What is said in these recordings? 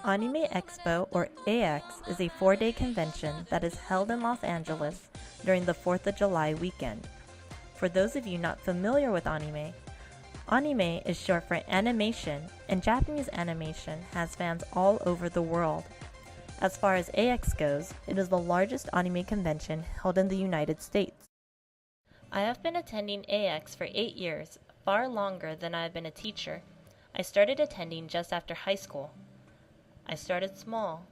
Anime Expo, or AX, is a 4-day convention that is held in Los Angeles during the 4th of July weekend. For those of you not familiar with anime, anime is short for animation, and Japanese animation has fans all over the world. As far as AX goes, it is the largest anime convention held in the United States. I have been attending AX for 8 years, far longer than I have been a teacher. I started attending just after high school. I started small.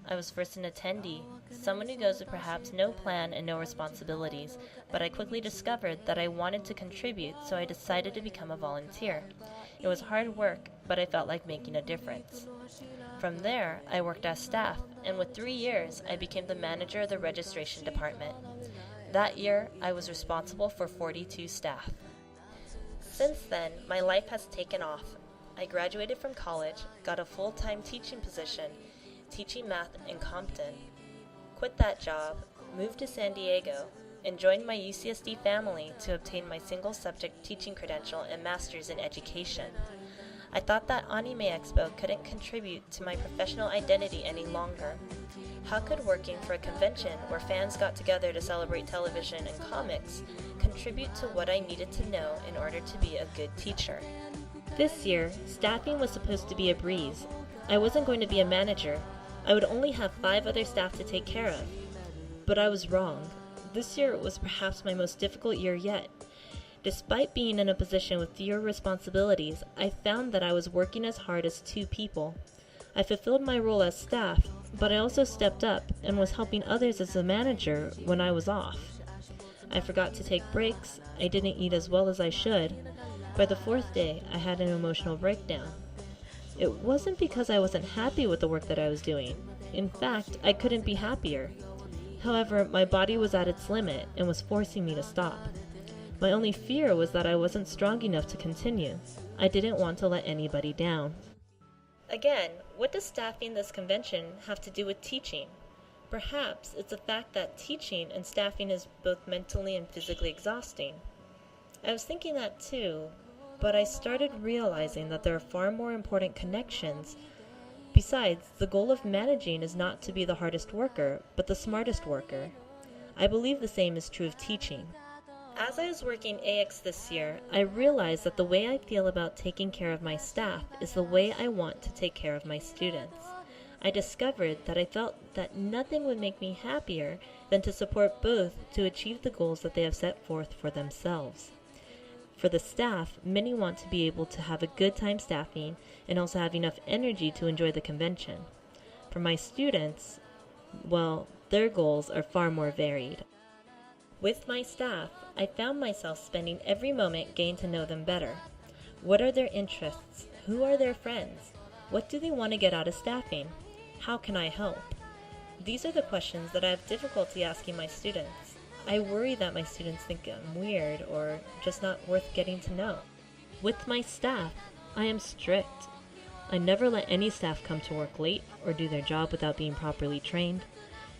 I was first an attendee, someone who goes with perhaps no plan and no responsibilities, but I quickly discovered that I wanted to contribute, so I decided to become a volunteer. It was hard work, but I felt like making a difference. From there, I worked as staff, and with 3 years, I became the manager of the registration department. That year, I was responsible for 42 staff. Since then, my life has taken off. I graduated from college, got a full-time teaching position, teaching math in Compton, quit that job, moved to San Diego, and joined my UCSD family to obtain my single-subject teaching credential and master's in education. I thought that Anime Expo couldn't contribute to my professional identity any longer. How could working for a convention where fans got together to celebrate television and comics contribute to what I needed to know in order to be a good teacher? This year, staffing was supposed to be a breeze. I wasn't going to be a manager. I would only have 5 other staff to take care of. But I was wrong. This year was perhaps my most difficult year yet. Despite being in a position with fewer responsibilities, I found that I was working as hard as 2 people. I fulfilled my role as staff, but I also stepped up and was helping others as a manager when I was off. I forgot to take breaks, I didn't eat as well as I should. By the 4th day, I had an emotional breakdown. It wasn't because I wasn't happy with the work that I was doing. In fact, I couldn't be happier. However, my body was at its limit and was forcing me to stop. My only fear was that I wasn't strong enough to continue. I didn't want to let anybody down. Again, what does staffing this convention have to do with teaching? Perhaps it's the fact that teaching and staffing is both mentally and physically exhausting. I was thinking that too, but I started realizing that there are far more important connections. Besides, the goal of managing is not to be the hardest worker, but the smartest worker. I believe the same is true of teaching. As I was working AX this year, I realized that the way I feel about taking care of my staff is the way I want to take care of my students. I discovered that I felt that nothing would make me happier than to support both to achieve the goals that they have set forth for themselves. For the staff, many want to be able to have a good time staffing and also have enough energy to enjoy the convention. For my students, well, their goals are far more varied. With my staff, I found myself spending every moment getting to know them better. What are their interests? Who are their friends? What do they want to get out of staffing? How can I help? These are the questions that I have difficulty asking my students. I worry that my students think I'm weird or just not worth getting to know. With my staff, I am strict. I never let any staff come to work late or do their job without being properly trained.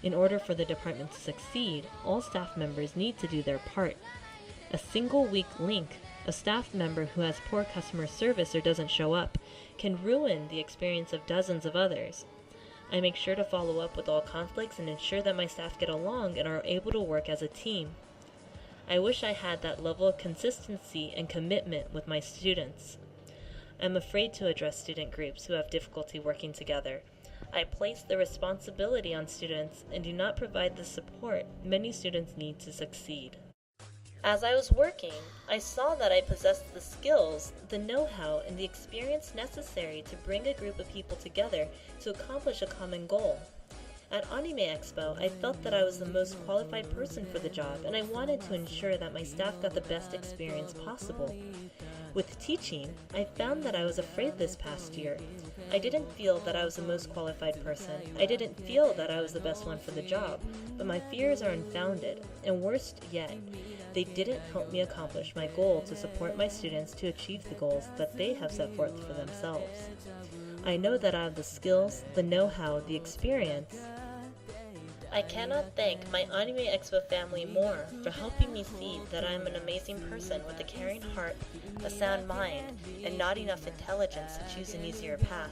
In order for the department to succeed, all staff members need to do their part. A single weak link, a staff member who has poor customer service or doesn't show up, can ruin the experience of dozens of others. I make sure to follow up with all conflicts and ensure that my staff get along and are able to work as a team. I wish I had that level of consistency and commitment with my students. I'm afraid to address student groups who have difficulty working together. I place the responsibility on students and do not provide the support many students need to succeed. As I was working, I saw that I possessed the skills, the know-how, and the experience necessary to bring a group of people together to accomplish a common goal. At Anime Expo, I felt that I was the most qualified person for the job, and I wanted to ensure that my staff got the best experience possible. With teaching, I found that I was afraid this past year. I didn't feel that I was the most qualified person. I didn't feel that I was the best one for the job, but my fears are unfounded, and worst yet, they didn't help me accomplish my goal to support my students to achieve the goals that they have set forth for themselves. I know that I have the skills, the know-how, the experience, I cannot thank my Anime Expo family more for helping me see that I am an amazing person with a caring heart, a sound mind, and not enough intelligence to choose an easier path.